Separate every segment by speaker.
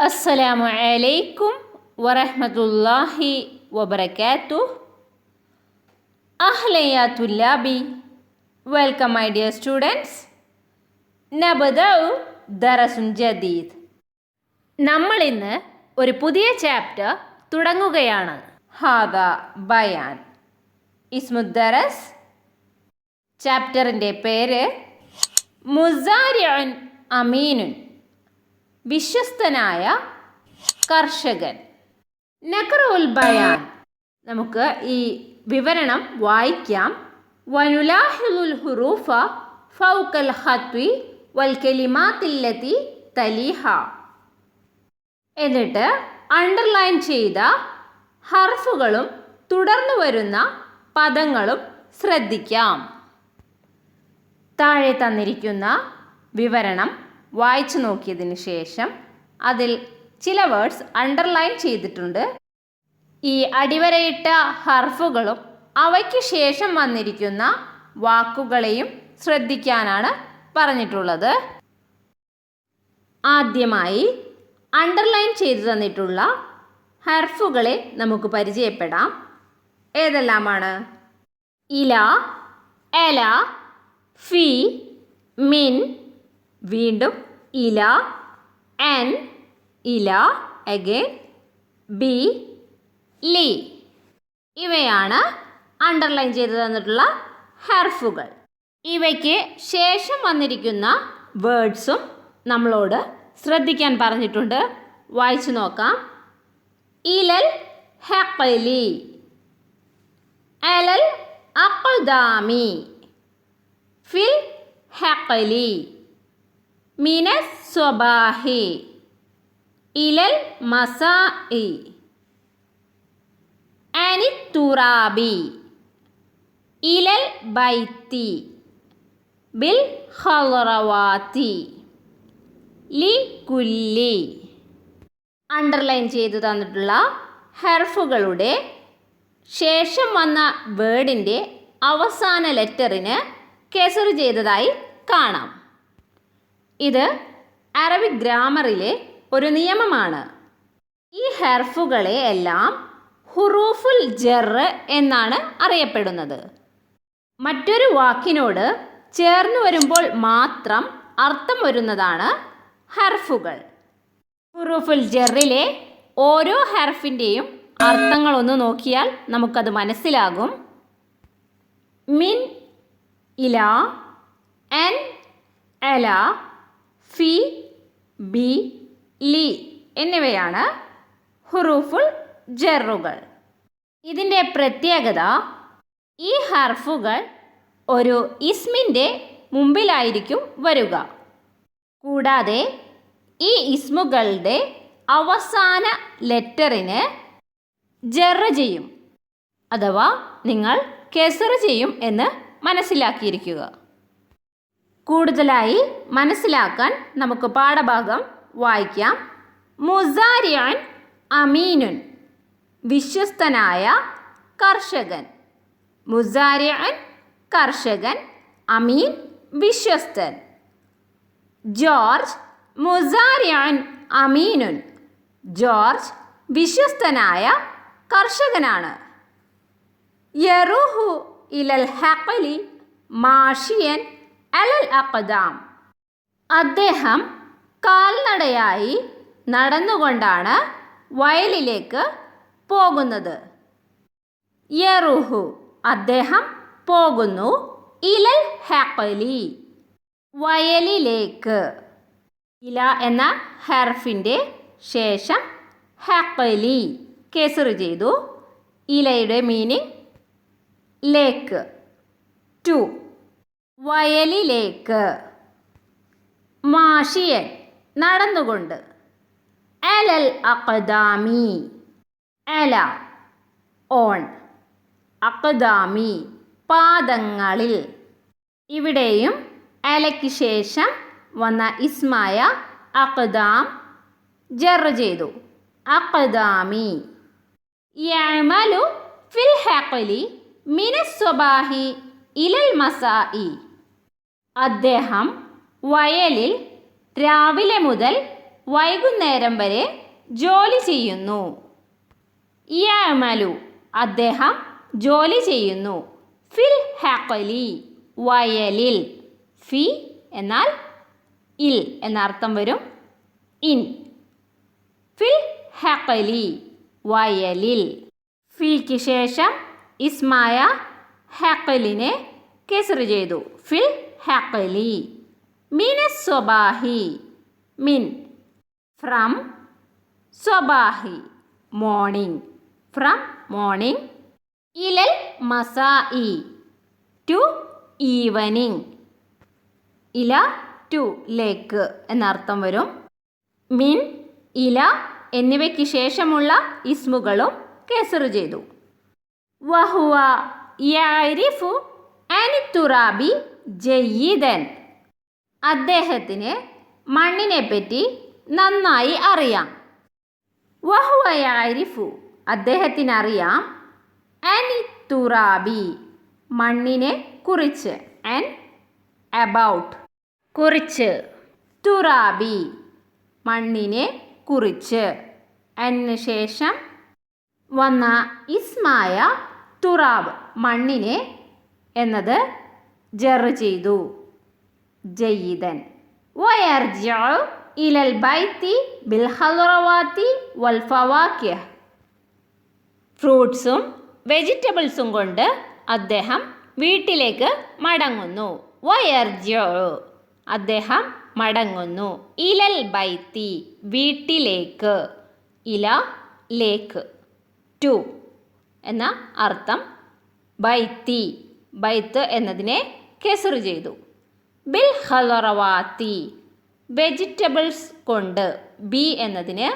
Speaker 1: അസ്സലാമു അലൈക്കും വറഹ്മത്തുള്ളാഹി വബറകാതുഹു. അഹ്ലൻ യാ തുല്ലാബി, വെൽക്കം മൈ ഡിയർ സ്റ്റുഡൻസ്. നബദഉ ദറസുൻ ജദീദ്. നമ്മൾ ഇന്ന് ഒരു പുതിയ ചാപ്റ്റർ തുടങ്ങുകയാണ്. ഹാദാ ബയാൻ ഇസ്മുദ്ദറസ്. ചാപ്റ്ററിൻ്റെ പേര് മുസാരിഉൻ അമീനുൻ, വിശ്വസ്തനായ കർഷകൻ. നഖറുൽ ബയാൻ, നമുക്ക് ഈ വിവരണം വായിക്കാം. വനുലാഹിലുൽ ഹുറൂഫ ഫൗകൽ ഖത്വി വൽ കലിമാത്തില്ലതി തലീഹ. എന്നിട്ട് അണ്ടർലൈൻ ചെയ്ത ഹർഫുകളും തുടർന്നു വരുന്ന പദങ്ങളും ശ്രദ്ധിക്കാം. താഴെ തന്നിരിക്കുന്ന വിവരണം വായിച്ചു നോക്കിയതിന് ശേഷം അതിൽ ചില വേർഡ്സ് അണ്ടർലൈൻ ചെയ്തിട്ടുണ്ട്. ഈ അടിവരയിട്ട ഹർഫുകളും അവയ്ക്ക് ശേഷം വന്നിരിക്കുന്ന വാക്കുകളെയും ശ്രദ്ധിക്കാനാണ് പറഞ്ഞിട്ടുള്ളത്. ആദ്യമായി അണ്ടർലൈൻ ചെയ്തു തന്നിട്ടുള്ള ഹർഫുകളെ നമുക്ക് പരിചയപ്പെടാം. ഏതെല്ലാമാണ്? ഇല, എല, ഫി, മിൻ, വീണ്ടും ഇല, എൻ, ഇല, അഗൈൻ, ബി, ലി. ഇവയാണ് അണ്ടർലൈൻ ചെയ്ത് തന്നിട്ടുള്ള ഹർഫുകൾ. ഇവയ്ക്ക് ശേഷം വന്നിരിക്കുന്ന വേർഡ്സും നമ്മളോട് ശ്രദ്ധിക്കാൻ പറഞ്ഞിട്ടുണ്ട്. വായിച്ചു നോക്കാം. ഇലൽ ഹഖലി, അലൽ അഖ്ദാമി, ഫിൽ ഹഖലി, മിനസ് സ്വബാഹി, ഇലൽ മസാഇ, അനിത് തുറാബി, ഇലൽ ബൈത്തി, ബിൽ ഖളറവാതി, ലി കുല്ലി. അണ്ടർലൈൻ ചെയ്തു തന്നിട്ടുള്ള ഹർഫുകളുടെ ശേഷം വന്ന വേർഡിൻ്റെ അവസാന ലെറ്ററിന് കെസർ ചെയ്തതായി കാണാം. ഇത് അറബിക് ഗ്രാമറിലെ ഒരു നിയമമാണ്. ഈ ഹർഫുകളെ എല്ലാം ഹുറൂഫുൽ ജർ എന്നാണ് അറിയപ്പെടുന്നത്. മറ്റൊരു വാക്കിനോട് ചേർന്ന് വരുമ്പോൾ മാത്രം അർത്ഥം വരുന്നതാണ് ഹർഫുകൾ. ഹുറൂഫുൽ ജറിലെ ഓരോ ഹർഫിൻ്റെയും അർത്ഥങ്ങളൊന്ന് നോക്കിയാൽ നമുക്കത് മനസ്സിലാകും. മിൻ, ഇല, എൻ, എല, ഫി, ബി, ലി എന്നിവയാണ് ഹുറൂഫുൽ ജറുകൾ. ഇതിൻ്റെ പ്രത്യേകത, ഈ ഹർഫുകൾ ഒരു ഇസ്മിൻ്റെ മുമ്പിലായിരിക്കും വരിക. കൂടാതെ ഈ ഇസ്മുകളുടെ അവസാന ലെറ്ററിന് ജർ ചെയ്യും, അഥവാ നിങ്ങൾ കെസർ ചെയ്യും എന്ന് മനസ്സിലാക്കിയിരിക്കുക. കൂടുതലായി മനസ്സിലാക്കാൻ നമുക്ക് പാഠഭാഗം വായിക്കാം. മുസാരിഉൻ അമീനുൻ, വിശ്വസ്തനായ കർഷകൻ. മുസാരിഉൻ കർഷകൻ, അമീൻ വിശ്വസ്തൻ. ജോർജ് മുസാരിഉൻ അമീനുൻ, ജോർജ് വിശ്വസ്തനായ കർഷകനാണ്. യറൂഹു ഇലൽ ഹഖലി മാഷിയൻ അലൽ അഖ്ദാം, അദ്ദേഹം കാൽനടയായി നടന്നുകൊണ്ടാണ് വയലിലേക്ക് പോകുന്നത്. യറൂഹു, അദ്ദേഹം പോകുന്നു. ഇലൽ ഹഖലി, വയലിലേക്ക്. ഇല എന്ന ഹർഫിൻ്റെ ശേഷം ഹഖലി കെസർ ചെയ്തു. ഇലയുടെ മീനിങ് ലേക്ക്, ടു, വയലിലേക്ക്. മാഷിയൻ, നടന്നുകൊണ്ട്. അലൽ അഖ്ദാമി, അല, ഓൺ, അഖ്ദാമി, പാദങ്ങളിൽ. ഇവിടെയും അലയ്ക്ക് ശേഷം വന്ന ഇസ്മായ അഖ്ദാം ജർ ചെയ്തു. അഖ്ദാമി. യഅമലു ഫിൽ ഹഖലി മിനസ് സ്വബാഹി ഇലൽ മസാഇ, അദ്ദേഹം വയലിൽ രാവിലെ മുതൽ വൈകുന്നേരം വരെ ജോലി ചെയ്യുന്നു. യഅമലു അദ്ദേഹം ജോലി ചെയ്യുന്നു. ഫിൽ ഹഖലി വയലിൽ. ഫി എന്നാൽ ഇൽ എന്നർത്ഥം വരും. ഇൻ. ഫിൽ ഹഖലി വയലിൽ. ഫിക്ക് ശേഷം ഇസ്മായ ഹഖലിനെ കെസ്ർ ചെയ്തു. ഫിൽ ഹഖലി. മിനസ് സ്വബാഹി മിൻ ഫ്രം സ്വബാഹി മോർണിംഗ് ഫ്രം മോർണിംഗ്. ഇലൽ മസാഇ ടു ഈവനിങ്. ഇല ടു ലേക്ക് എന്നർത്ഥം വരും. മിൻ ഇല എന്നിവയ്ക്ക് ശേഷമുള്ള ഇസ്മുകളും കെസ്ർ ചെയ്തു. വഹുവ യഅരിഫു അനി തുറാബി ജയ്യിദൻ അദ്ദേഹത്തിന് മണ്ണിനെപ്പറ്റി നന്നായി അറിയാം. വഹുവ യഅരിഫു അദ്ദേഹത്തിനറിയാം അനി തുറാബി മണ്ണിനെ കുറിച്ച്. ആൻ അബൌട്ട് കുറിച്ച്. തുറാബി മണ്ണിനെ കുറിച്ച്. അതിന് ശേഷം വന്ന ഇസ്മായ തുറാബ് മണ്ണിനെ എന്നത് ജർ ചെയ്തു. ജയ്യിദൻ. വയർജിഉ ഇലൽ ബൈത്തി ബിൽ ഖളറവാതി വൽ ഫവാക്കിഹ് ഫ്രൂട്ട്സും വെജിറ്റബിൾസും കൊണ്ട് അദ്ദേഹം വീട്ടിലേക്ക് മടങ്ങുന്നു. വയർജിഉ അദ്ദേഹം മടങ്ങുന്നു. ഇലൽ ബൈത്തി വീട്ടിലേക്ക്. ഇല ലേക്ക്. ടു എന്ന അർത്ഥം. ബൈത്തി ബൈത്ത് എന്നതിനെ കെസ്ർ ചെയ്തു. ബിൽ ഖളറവാതി വെജിറ്റബിൾസ് കൊണ്ട്. ബി എന്നതിന്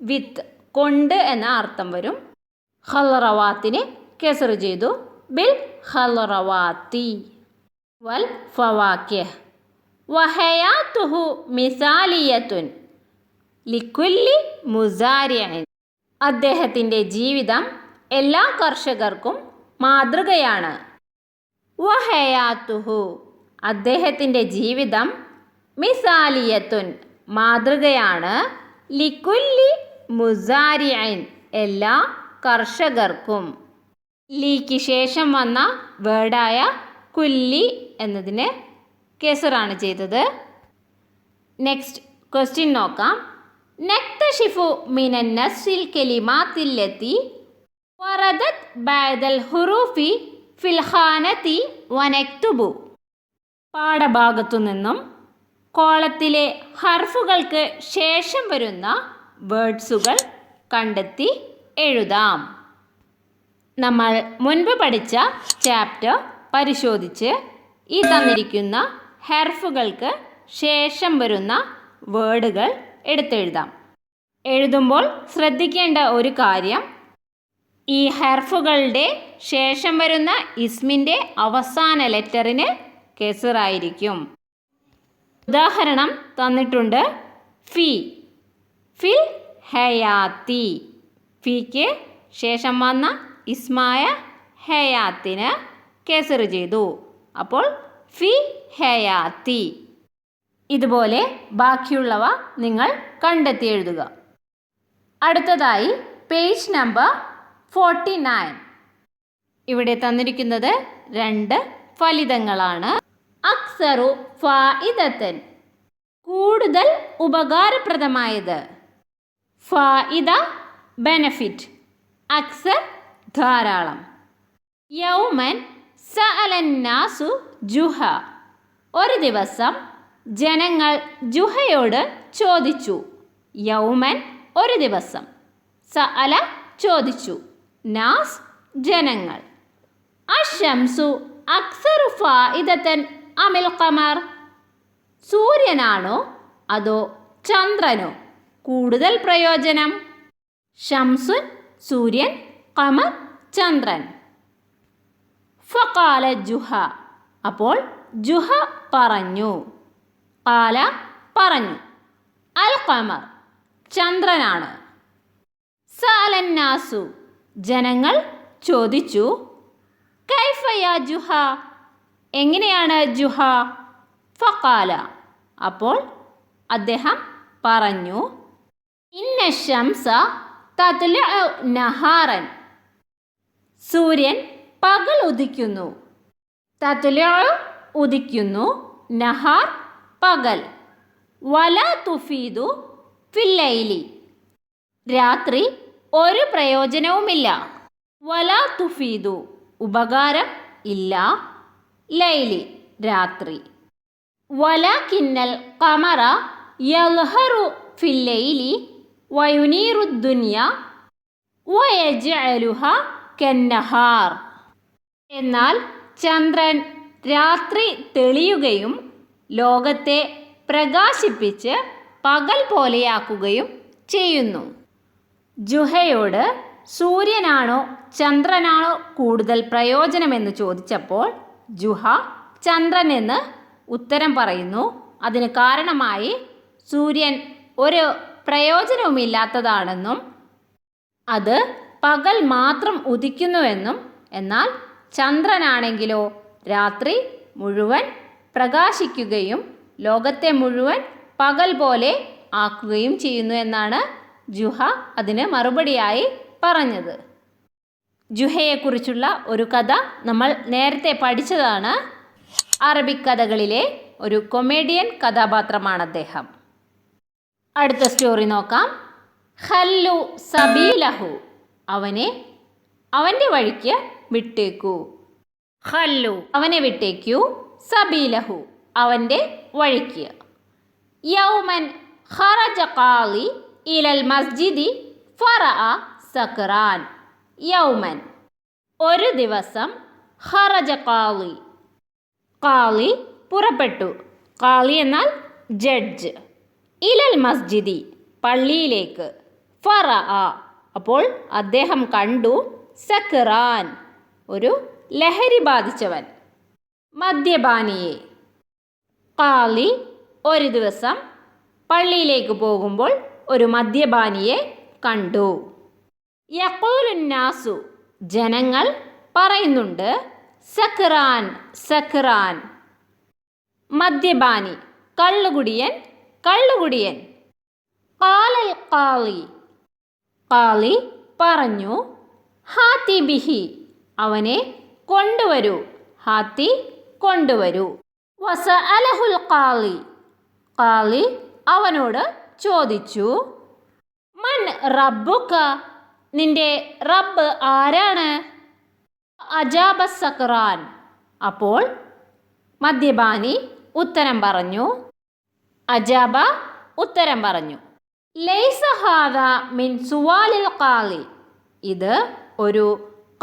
Speaker 1: വിത്ത് കൊണ്ട് എന്ന അർത്ഥം വരും. ഖളറവാത്തിന് കെസ്ർ ചെയ്തു. ബിൽ ഖളറവാതി. വൽ ഫവാക്കിഹ്. വഹയാതുഹു മിസാലിയത്തുൻ ലിക്കുല്ലി മുസാരിഇൻ അദ്ദേഹത്തിൻ്റെ ജീവിതം എല്ലാ കർഷകർക്കും മാതൃകയാണ്. വഹയാതുഹു അദ്ദേഹത്തിൻ്റെ ജീവിതം മിസാലിയത്തുൻ മാതൃകയാണ്. ലിക്കുല്ലി മുസാരിഇൻ എല്ലാ കർഷകർക്കും. ലീക്ക് ശേഷം വന്ന വേർഡായ കുല്ലി എന്നതിന് കെസ്റാണ് ചെയ്തത്. നെക്സ്റ്റ് ക്വസ്റ്റ്യൻ നോക്കാം. നക്തഷിഫു മിനൻ നസ്രിൽ കലിമാത്തില്ലത്തി വറദത് ബഅദൽ ഹുറൂഫി ഫിൽ ഖാനതി വനക്തുബു പാഠഭാഗത്തു നിന്നും കോളത്തിലെ ഹർഫുകൾക്ക് ശേഷം വരുന്ന വേർഡ്സുകൾ കണ്ടെത്തി എഴുതാം. നമ്മൾ മുൻപ് പഠിച്ച ചാപ്റ്റർ പരിശോധിച്ച് ഈ തന്നിരിക്കുന്ന ഹർഫുകൾക്ക് ശേഷം വരുന്ന വേർഡുകൾ എടുത്തെഴുതാം. എഴുതുമ്പോൾ ശ്രദ്ധിക്കേണ്ട ഒരു കാര്യം, ഈ ഹർഫുകളുടെ ശേഷം വരുന്ന ഇസ്മിൻ്റെ അവസാന ലെറ്ററിന് കെസ്റായിരിക്കും. ഉദാഹരണം തന്നിട്ടുണ്ട്. ഫി ഫിൽ ഹയാത്തി. ഫിക്ക് ശേഷം വന്ന ഇസ്മായ ഹയാത്തിന് കെസ്ർ ചെയ്തു. അപ്പോൾ ഫി ഹയാത്തി. ഇതുപോലെ ബാക്കിയുള്ളവ നിങ്ങൾ കണ്ടെത്തി എഴുതുക. അടുത്തതായി പേജ് നമ്പർ 49. ഇവിടെ തന്നിരിക്കുന്നത് 2 ഫലിതങ്ങളാണ്. അക്സറു ഫായിദത്തൻ കൂടുതൽ ഉപകാരപ്രദമായത്. ഫായിദ ബെനഫിറ്റ്. അക്സർ ധാരാളം. യൗമൻ സഅലന്നാസു ജുഹ ഒരു ദിവസം ജനങ്ങൾ ജുഹയോട് ചോദിച്ചു. യൗമൻ ഒരു ദിവസം. സഅല ചോദിച്ചു. നാസ് ജനങ്ങൾ. അശംസു അക്സറു ഫായിദത്തൻ അമിൽ ഖമർ സൂര്യനാണോ അതോ ചന്ദ്രനോ കൂടുതൽ പ്രയോജനം? ഷംസുൻ സൂര്യൻ, ഖമർ ചന്ദ്രൻ. ഫഖാല ജുഹ അപ്പോൾ ജുഹ പറഞ്ഞു. ഖാല പറഞ്ഞു. അൽ ഖമർ ചന്ദ്രനാണ്. സഅലന്നാസു ജനങ്ങൾ ചോദിച്ചു. കൈഫ യാ ജുഹ എങ്ങനെയാണ് ജുഹ? ഫഖാല അപ്പോൾ അദ്ദേഹം പറഞ്ഞു, ഇന്ന ശംസ തത്ലഉ നഹാറൻ, സൂര്യൻ പകൽ ഉദിക്കുന്നു. തത്ലഉ ഉദിക്കുന്നു, നഹാർ പകൽ. വലാ തുഫീദു ഫില്ലൈലി, രാത്രി ഒരു പ്രയോജനവുമില്ല. വലാ തുഫീദു ഉപകാരം ഇല്ല, ലൈലി രാത്രി. വലാകിന്നൽ ഖമറ യൽഹറു ഫില്ലൈലി വയുനീറു ദുനിയ വയജ്അലുഹ കന്നഹാർ, എന്നാൽ ചന്ദ്രൻ രാത്രി തെളിയുകയും ലോകത്തെ പ്രകാശിപ്പിച്ച് പകൽ പോലെയാക്കുകയും ചെയ്യുന്നു. ജുഹയോട് സൂര്യനാണോ ചന്ദ്രനാണോ കൂടുതൽ പ്രയോജനമെന്ന് ചോദിച്ചപ്പോൾ ജുഹ ചന്ദ്രൻ എന്ന് ഉത്തരം പറയുന്നു. അതിന് കാരണമായി സൂര്യൻ ഒരു പ്രയോജനവുമില്ലാത്തതാണെന്നും അത് പകൽ മാത്രം ഉദിക്കുന്നുവെന്നും, എന്നാൽ ചന്ദ്രനാണെങ്കിലോ രാത്രി മുഴുവൻ പ്രകാശിക്കുകയും ലോകത്തെ മുഴുവൻ പകൽ പോലെ ആക്കുകയും ചെയ്യുന്നു എന്നാണ് ജുഹ അതിന് മറുപടിയായി പറഞ്ഞത്. ജുഹയെക്കുറിച്ചുള്ള ഒരു കഥ നമ്മൾ നേരത്തെ പഠിച്ചതാണ്. അറബിക് കഥകളിലെ ഒരു കൊമേഡിയൻ കഥാപാത്രമാണ് അദ്ദേഹം. അടുത്ത സ്റ്റോറി നോക്കാം. ഖല്ലു സബീലഹു, അവൻ്റെ വഴിക്ക് വിട്ടേക്കൂ. ഖല്ലു അവനെ വിട്ടേക്കൂ, സബീലഹു അവൻ്റെ വഴിക്ക്. യൗമൻ ഖറജ ഖാളി ഇലൽ മസ്ജിദി ഫറഅ സക്റാൻ. യൗമൻ ഒരു ദിവസം, ഖറജ ഖാളി ഖാളി പുറപ്പെട്ടു. ഖാളി എന്നാൽ ജഡ്ജ്. ഇലൽ മസ്ജിദി പള്ളിയിലേക്ക്. ഫറഅ അപ്പോൾ അദ്ദേഹം കണ്ടു. സക്റാൻ ഒരു ലഹരി ബാധിച്ചവൻ, മദ്യപാനിയെ. ഖാളി ഒരു ദിവസം പള്ളിയിലേക്ക് പോകുമ്പോൾ ഒരു മദ്യപാനിയെ കണ്ടു. യഖൂലുന്നാസു ജനങ്ങൾ പറയുന്നുണ്ട്, സക്റാൻ സക്റാൻ, മദ്യപാനി, കള്ളുകുടിയൻ കള്ളുകുടിയൻ. ഖാലൽ ഖാളി ഖാളി പറഞ്ഞു, ഹാത്തി ബിഹി അവനെ കൊണ്ടുവരൂ. ഹാത്തി കൊണ്ടുവരൂ. വസഅലഹുൽ ഖാളി ഖാളി അവനോട് ചോദിച്ചു, മൻ റബ്ബുക നിന്റെ റബ്ബ് ആരാണ്? അജാബ സക്റാൻ അപ്പോൾ മദ്യപാനി ഉത്തരം പറഞ്ഞു. അജാബ ഉത്തരം പറഞ്ഞു, ലൈസ ഹാദ മിൻ സുവാലിൽ ഖാളി ഇത് ഒരു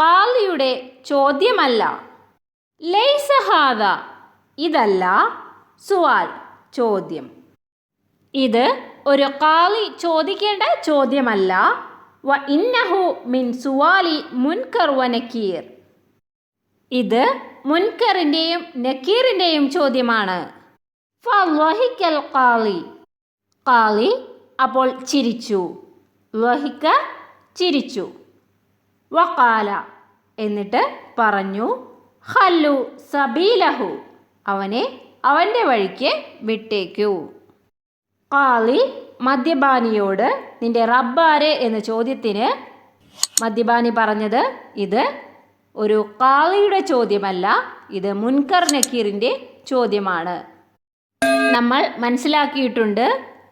Speaker 1: ഖാളിയുടെ ചോദ്യമല്ല. ലൈസ ഹാദ ഇതല്ല, സുവാൽ ചോദ്യം, ഇത് ഒരു ഖാളി ചോദിക്കേണ്ട ചോദ്യമല്ല. വ ഇന്നഹു മിൻ സുവാലി മുൻകർ വ നക്കീർ ഇത് മുൻകറിൻ്റെയും നക്കീറിൻ്റെയും ചോദ്യമാണ്. ഫളഹിക്കൽ ഖാളി ഖാളി അപ്പോൾ ചിരിച്ചു. ലഹിക ചിരിച്ചു. വഖാല എന്നിട്ട് പറഞ്ഞു, ഖല്ലു സബീലഹു അവനെ അവൻ്റെ വഴിക്ക് വിട്ടേക്കൂ. ഖാളി മദ്യപാനിയോട് നിന്റെ റബ്ബാരെ എന്ന ചോദ്യത്തിന് മദ്യപാനി പറഞ്ഞത്, ഇത് ഒരു ഖാളിയുടെ ചോദ്യമല്ല, ഇത് മുൻകർ നക്കീറിൻ്റെ ചോദ്യമാണ്. നമ്മൾ മനസ്സിലാക്കിയിട്ടുണ്ട്,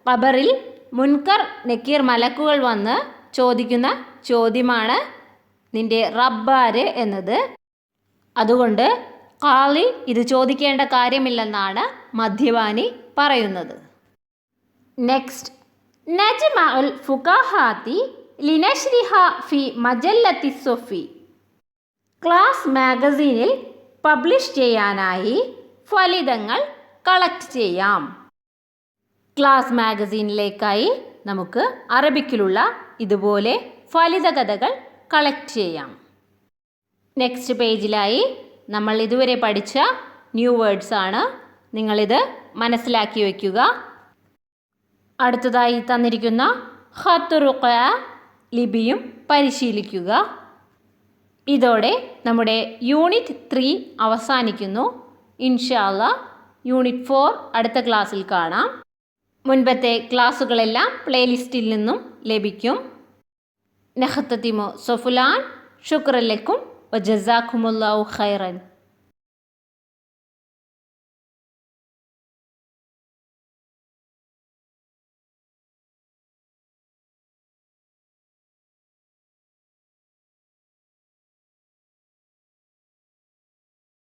Speaker 1: ഖബറിൽ മുൻകർ നക്കീർ മലക്കുകൾ വന്ന് ചോദിക്കുന്ന ചോദ്യമാണ് നിന്റെ റബ്ബാര് എന്നത്. അതുകൊണ്ട് ഖാളി ഇത് ചോദിക്കേണ്ട കാര്യമില്ലെന്നാണ് മദ്യപാനി പറയുന്നത്. നെക്സ്റ്റ്, നജ്മഉൽ ഫുഖഹാത്തി ലിനശ്രിഹ ഫി മജല്ലത്തി സൊഫി ക്ലാസ് മാഗസീനിൽ പബ്ലിഷ് ചെയ്യാനായി ഫലിതങ്ങൾ കളക്ട് ചെയ്യാം. ക്ലാസ് മാഗസീനിലേക്കായി നമുക്ക് അറബിക്കിലുള്ള ഇതുപോലെ ഫലിത കഥകൾ കളക്ട് ചെയ്യാം. നെക്സ്റ്റ് പേജിലായി നമ്മൾ ഇതുവരെ പഠിച്ച ന്യൂ വേർഡ്സ് ആണ്. നിങ്ങളിത് മനസ്സിലാക്കി വയ്ക്കുക. അടുത്തതായി തന്നിരിക്കുന്ന ഖത്ത് റുഖ്അ ലിപിയും പരിശീലിക്കുക. ഇതോടെ നമ്മുടെ യൂണിറ്റ് 3 അവസാനിക്കുന്നു. ഇൻഷാ അല്ലാഹ് യൂണിറ്റ് 4 അടുത്ത ക്ലാസ്സിൽ കാണാം. മുൻപത്തെ ക്ലാസ്സുകളെല്ലാം പ്ലേലിസ്റ്റിൽ നിന്നും ലഭിക്കും. നഖ്തതിമു സഫുലാൻ. ശുക്രൻ ലക്കും വജസാക്കുമുല്ലാഹു ഖൈറൻ.